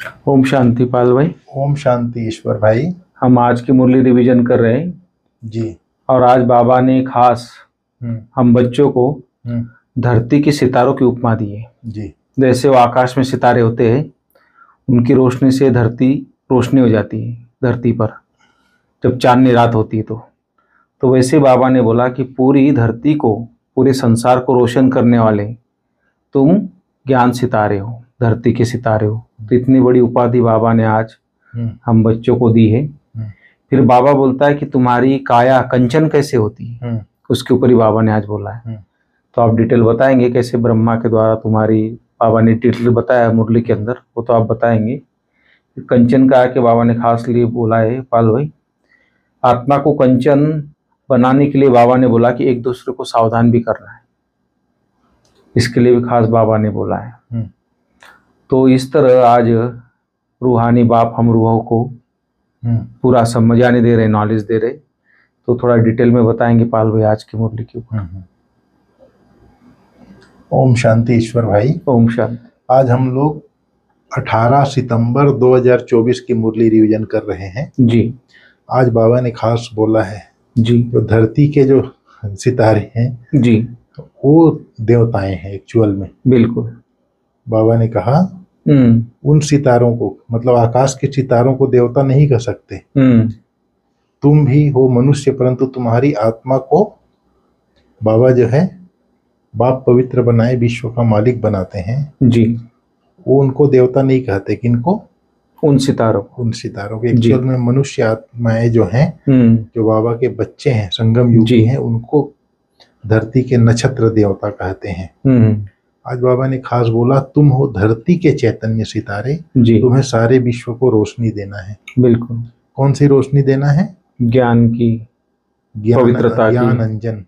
ओम शांति पाल भाई। ओम शांति ईश्वर भाई। हम आज की मुरली रिवीजन कर रहे हैं जी। और आज बाबा ने खास हम बच्चों को धरती के सितारों की उपमा दी है। जी। जैसे वो आकाश में सितारे होते हैं, उनकी रोशनी से धरती रोशनी हो जाती है धरती पर जब चांदनी रात होती है तो वैसे बाबा ने बोला कि पूरी धरती को, पूरे संसार को रोशन करने वाले तुम ज्ञान सितारे हो, धरती के सितारे हो। तो इतनी बड़ी उपाधि बाबा ने आज हम बच्चों को दी है। फिर बाबा बोलता है कि तुम्हारी काया कंचन कैसे होती है, उसके ऊपर ही बाबा ने आज बोला है। तो आप डिटेल बताएंगे कैसे ब्रह्मा के द्वारा तुम्हारी, बाबा ने डिटेल बताया मुरली के अंदर, वो तो आप बताएंगे। कंचन का आके बाबा ने खास लिए बोला है पाल भाई, आत्मा को कंचन बनाने के लिए बाबा ने बोला कि एक दूसरे को सावधान भी करना है, इसके लिए भी खास बाबा ने बोला है। तो इस तरह आज रूहानी बाप हम रूहों को पूरा समझाने दे रहे, नॉलेज दे रहे। तो थोड़ा डिटेल में बताएंगे पाल भाई आज की मुरली के ऊपर। ओम शांति ईश्वर भाई। ओम शांति। आज हम लोग 18 सितंबर 2024 की मुरली रिवीजन कर रहे हैं। जी। आज बाबा ने खास बोला है जी, तो धरती के जो सितारे हैं जी, वो देवताएं हैं एक्चुअल में। बिल्कुल। बाबा ने कहा उन सितारों को, मतलब आकाश के सितारों को देवता नहीं कह सकते। तुम भी हो मनुष्य, परंतु तुम्हारी आत्मा को बाबा जो है बाप पवित्र बनाए, विश्व का मालिक बनाते हैं। जी। वो उनको देवता नहीं कहते, किनको? उन सितारों के एक्चुअल में मनुष्य आत्माएं जो हैं, जो बाबा के बच्चे हैं, संगम युगी हैं, उनको धरती के नक्षत्र देवता कहते हैं। आज बाबा ने खास बोला तुम हो धरती के चैतन्य सितारे, तुम्हें सारे विश्व को रोशनी देना है। बिल्कुल। कौन सी रोशनी देना है? ज्ञान की, पवित्रता, ज्ञान अंजन।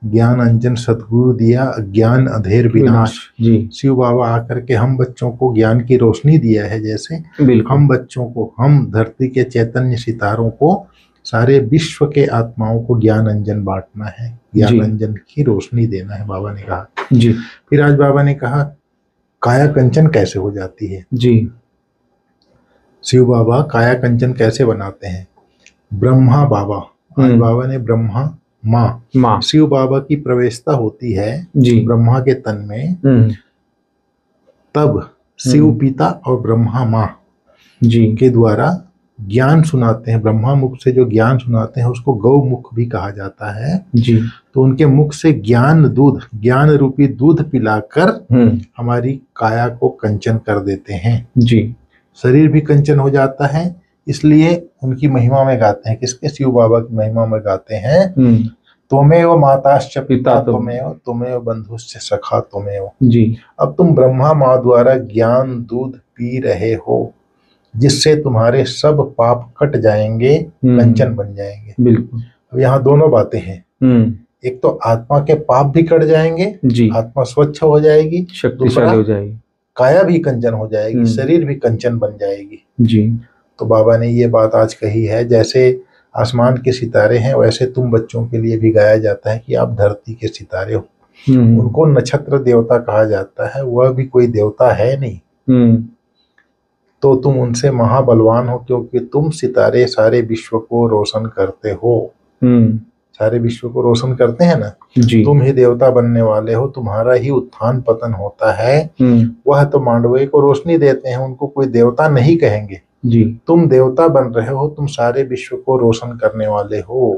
ज्ञान अंजन सतगुरु दिया, अज्ञान अधेर विनाश। जी। शिव बाबा आकर के हम बच्चों को ज्ञान की रोशनी दिया है। जैसे हम बच्चों को, हम धरती के चैतन्य सितारों को, सारे विश्व के आत्माओं को ज्ञान अंजन बांटना है, ज्ञान अंजन की रोशनी देना है, बाबा ने कहा। जी। फिर आज बाबा ने कहा काया कंचन कैसे हो जाती है। जी। शिव बाबा काया कंचन कैसे बनाते हैं? ब्रह्मा बाबा, आज बाबा ने ब्रह्मा माँ, शिव बाबा की प्रवेशता होती है ब्रह्मा के तन में, तब शिव पिता और ब्रह्मा माँ के द्वारा ज्ञान सुनाते हैं। ब्रह्मा मुख से जो ज्ञान सुनाते हैं उसको गौ मुख भी कहा जाता है। तो उनके मुख से ज्ञान दूध, ज्ञान रूपी दूध पिलाकर हमारी काया को कंचन कर देते हैं। शरीर भी कंचन हो जाता है। इसलिए उनकी महिमा में गाते हैं। किसके? शिव बाबा की महिमा में गाते हैं, त्वमेव माताश्च पिता त्वमेव, त्वमेव बंधुश्च सखा त्वमेव। अब तुम ब्रह्मा माँ द्वारा ज्ञान दूध पी रहे हो, जिससे तुम्हारे सब पाप कट जाएंगे, कंचन बन जाएंगे। बिल्कुल। अब यहाँ दोनों बातें हैं। एक तो आत्मा के पाप भी कट जाएंगे, आत्मा स्वच्छ हो जाएगी, शक्तिशाली हो जाएगी, काया भी कंचन हो जाएगी, शरीर भी कंचन बन जाएगी। तो बाबा ने ये बात आज कही है, जैसे आसमान के सितारे हैं वैसे तुम बच्चों के लिए भी गाया जाता है कि आप धरती के सितारे हो। उनको नक्षत्र देवता कहा जाता है, वह भी कोई देवता है नहीं। तो तुम उनसे महाबलवान हो, क्योंकि तुम सितारे सारे विश्व को रोशन करते हो। सारे विश्व को रोशन करते हैं ना, तुम ही देवता बनने वाले हो, तुम्हारा ही उत्थान पतन होता है। वह तो मांडवे को रोशनी देते हैं, उनको कोई देवता नहीं कहेंगे। तुम देवता बन रहे हो, तुम सारे विश्व को रोशन करने वाले हो।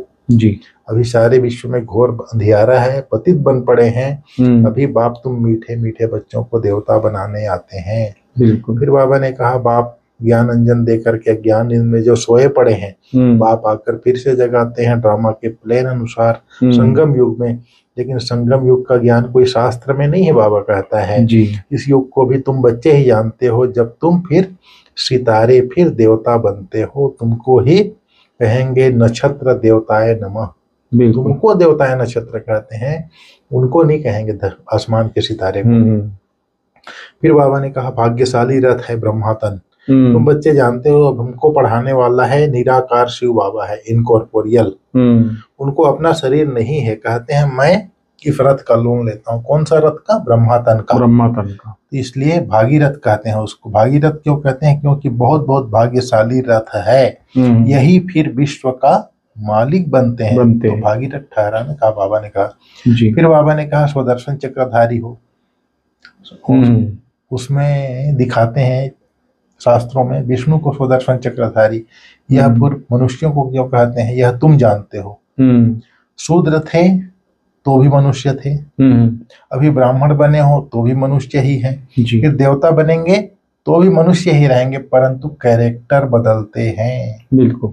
अभी सारे विश्व में घोर अंधियारा है, पतित बन पड़े हैं। अभी बाप तुम मीठे मीठे बच्चों को देवता बनाने आते हैं। फिर बाबा ने कहा बाप ज्ञान अंजन देकर के ज्ञान इनमें जो सोए पड़े हैं, बाप आकर फिर से जगाते हैं ड्रामा के प्लान अनुसार संगम युग में। लेकिन संगम युग का ज्ञान कोई शास्त्र में नहीं है, बाबा कहता है। इस युग को भी तुम बच्चे ही जानते हो, जब तुम फिर सितारे, फिर देवता बनते हो, तुमको ही कहेंगे नक्षत्र देवताए नमः। तुमको देवताए नक्षत्र कहते हैं, उनको नहीं कहेंगे आसमान के सितारे को। फिर बाबा ने कहा भाग्यशाली रथ है ब्रह्मातन। तुम बच्चे जानते हो, अब हमको पढ़ाने वाला है निराकार शिव बाबा है, इनकॉर्पोरियल। उनको अपना शरीर नहीं है, कहते हैं मैं इस रथ का लोन लेता हूँ। कौन सा रथ का? ब्रह्मातन का। ब्रह्मातन का। तो इसलिए भागीरथ कहते हैं उसको। भागीरथ क्यों कहते हैं? क्योंकि बहुत बहुत भाग्यशाली रथ है, यही फिर विश्व का मालिक बनते हैं। तो भागीरथ ठहराने का बाबा ने कहा। फिर बाबा ने कहा स्वदर्शन चक्रधारी हो। उसमें दिखाते हैं शास्त्रों में विष्णु को स्वदर्शन चक्रधारी। यह पूर्व मनुष्यों को क्यों कहते हैं? यह तुम जानते हो। शूद्र थे तो भी मनुष्य थे, अभी ब्राह्मण बने हो तो भी मनुष्य ही हैं, फिर देवता बनेंगे तो भी मनुष्य ही रहेंगे, परंतु कैरेक्टर बदलते हैं। बिल्कुल,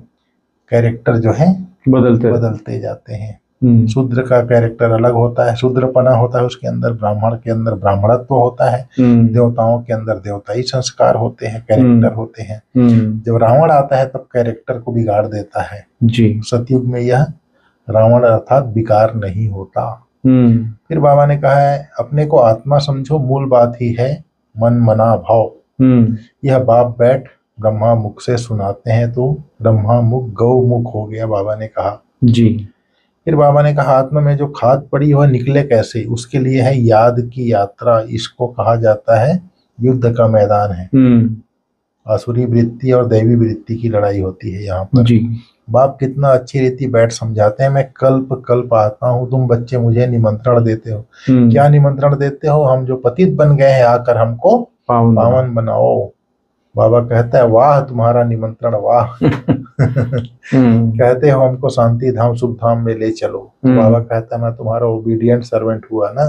कैरेक्टर जो है बदलते जाते हैं। शूद्र का कैरेक्टर अलग होता है, शूद्रपना होता है उसके अंदर, ब्राह्मण के अंदर ब्राह्मणत्व होता है, देवताओं के अंदर देवताई संस्कार होते हैं, कैरेक्टर होते हैं। जब रावण आता है तब कैरेक्टर को बिगाड़ देता है। सतयुग में यह रावण अर्थात विकार नहीं होता। फिर बाबा ने कहा है अपने को आत्मा समझो, मूल बात ही है मन मना भाव। यह बाप बैठ ब्रह्मा मुख से सुनाते हैं तो ब्रह्मा मुख गौ मुख हो गया, बाबा ने कहा। फिर बाबा ने कहा आत्मा में जो खाद पड़ी वह निकले कैसे? उसके लिए है याद की यात्रा। इसको कहा जाता है युद्ध का मैदान है। आसुरी वृत्ति और दैवी वृत्ति की लड़ाई होती है यहाँ पर। बाप कितना अच्छी रीति बैठ समझाते हैं। मैं कल्प कल्प आता हूँ, तुम बच्चे मुझे निमंत्रण देते हो। क्या निमंत्रण देते हो? हम जो पतित बन गए हैं आकर हमको पावन बनाओ। बाबा कहता है वाह तुम्हारा निमंत्रण वाह। कहते हो हमको शांति धाम शुभ धाम में ले चलो। बाबा कहता है मैं तुम्हारा ओबीडियंट सर्वेंट हुआ ना।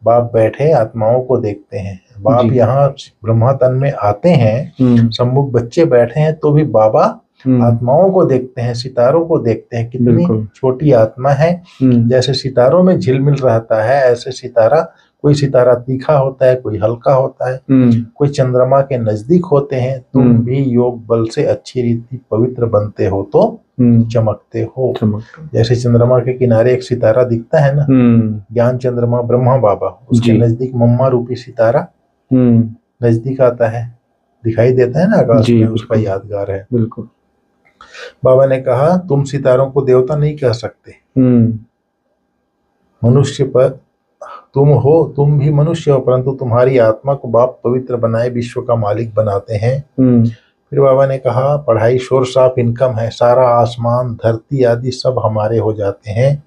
बाप बैठे आत्माओं को देखते हैं। बाप यहाँ ब्रह्मा तन में आते हैं, सम्मुख बच्चे बैठे हैं तो भी बाबा आत्माओं को देखते हैं, सितारों को देखते हैं। कितनी छोटी आत्मा है। जैसे सितारों में झिलमिल रहता है, ऐसे सितारा, कोई सितारा तीखा होता है, कोई हल्का होता है, कोई चंद्रमा के नजदीक होते हैं। तुम भी योग बल से अच्छी रीति पवित्र बनते हो तो चमकते हो। जैसे चंद्रमा के किनारे एक सितारा दिखता है ना, ज्ञान चंद्रमा ब्रह्मा बाबा, उसके नजदीक मम्मा रूपी सितारा नजदीक आता है, दिखाई देता है ना आकाश में, उसका यादगार है। बिल्कुल। बाबा ने कहा तुम सितारों को देवता नहीं कह सकते। मनुष्य पर तुम हो, तुम भी मनुष्य हो, परंतु तुम्हारी आत्मा को बाप पवित्र बनाए विश्व का मालिक बनाते हैं। फिर बाबा ने कहा पढ़ाई सोर्स ऑफ इनकम है। सारा आसमान धरती आदि सब हमारे हो जाते हैं,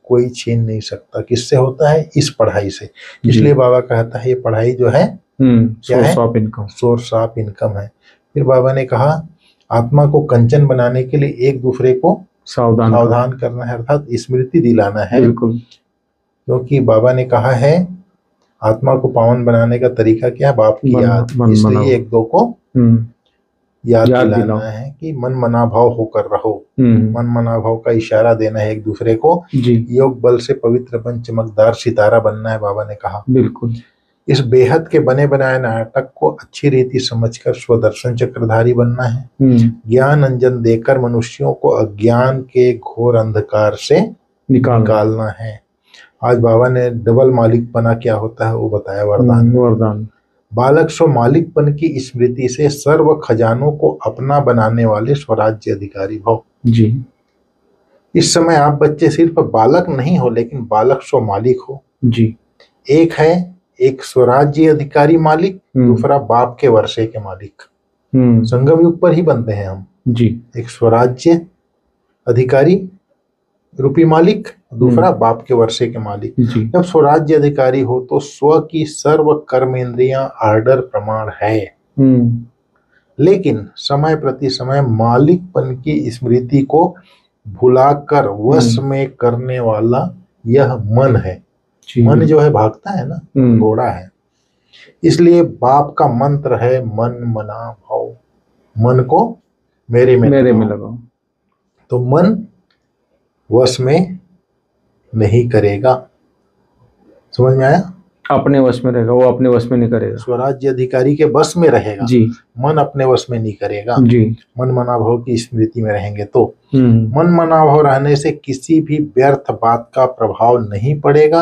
कोई छीन नहीं सकता। किससे होता है? इस पढ़ाई से। इसलिए बाबा कहता है ये पढ़ाई जो है क्या है? सोर्स ऑफ इनकम है। फिर बाबा ने कहा आत्मा को कंचन बनाने के लिए एक दूसरे को सावधान करना है, अर्थात स्मृति दिलाना है। क्योंकि बाबा ने कहा है आत्मा को पावन बनाने का तरीका क्या है? बाप की याद। इसलिए एक दो को याद दिलाना है कि मन मना भाव होकर रहो। मन मना भाव का इशारा देना है एक दूसरे को। योग बल से पवित्र बन चमकदार सितारा बनना है, बाबा ने कहा। बिल्कुल। इस बेहद के बने बनाए नाटक को अच्छी रीति समझकर स्वदर्शन चक्रधारी बनना है। ज्ञान अंजन देकर मनुष्यों को अज्ञान के घोर अंधकार से निकालना है। आज बाबा ने डबल मालिकपना क्या होता है वो बताया, वरदान। बालक स्व मालिकपन की स्मृति से सर्व खजानों को अपना बनाने वाले स्वराज्य अधिकारी भव। इस समय आप बच्चे सिर्फ बालक नहीं हो, लेकिन बालक स्व मालिक हो। एक है एक स्वराज्य अधिकारी मालिक, दूसरा बाप के वर्षे के मालिक। संगम युग पर ही बनते हैं हम। एक स्वराज्य अधिकारी रूपी मालिक, दूसरा बाप के वर्षे के मालिक। जब स्वराज्य अधिकारी हो तो स्व की सर्व कर्म इंद्रियां आर्डर प्रमाण है, लेकिन समय प्रति समय मालिकपन की स्मृति को भुलाकर वश में करने वाला यह मन है। मन जो है भागता है ना, घोड़ा है। इसलिए बाप का मंत्र है मन मना भाव। मन को मेरे में लगाओ। तो मन वश में नहीं करेगा। समझ में आया? अपने वश में रहेगा, वो अपने वश में नहीं करेगा। स्वराज्य अधिकारी के बस में रहेगा जी। मन अपने वश में नहीं करेगा जी। मन मनाभाव की स्मृति में रहेंगे तो मन मनाभाव रहने से किसी भी व्यर्थ बात का प्रभाव नहीं पड़ेगा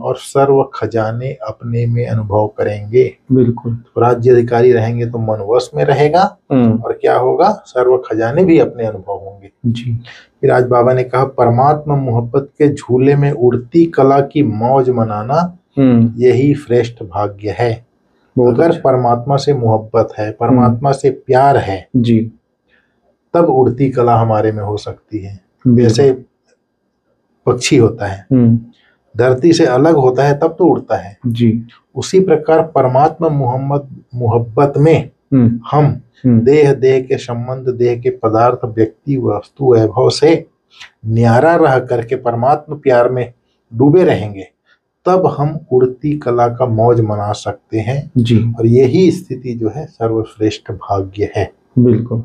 और सर्व खजाने अपने में अनुभव करेंगे। बिल्कुल। स्वराज्य अधिकारी रहेंगे तो मन वश में रहेगा और क्या होगा, सर्व खजाने भी अपने अनुभव होंगे। जी। फिर आज बाबा ने कहा परमात्मा मोहब्बत के झूले में उड़ती कला की मौज मनाना यही श्रेष्ठ भाग्य है। अगर परमात्मा से मोहब्बत है, परमात्मा से प्यार है जी, तब उड़ती कला हमारे में हो सकती है। जैसे पक्षी होता है, धरती से अलग होता है तब तो उड़ता है जी। उसी प्रकार परमात्मा मोहब्बत में हम देह के संबंध, देह के पदार्थ, व्यक्ति, वस्तु, वैभव से न्यारा रह करके परमात्मा प्यार में डूबे रहेंगे, तब हम उड़ती कला का मौज मना सकते हैं जी। और यही स्थिति जो है सर्वश्रेष्ठ भाग्य है। बिल्कुल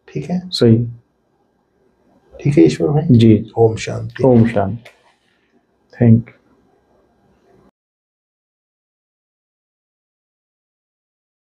ठीक है, सही, ठीक है ईश्वर भाई जी। ओम शांति। ओम शांति। Thank you.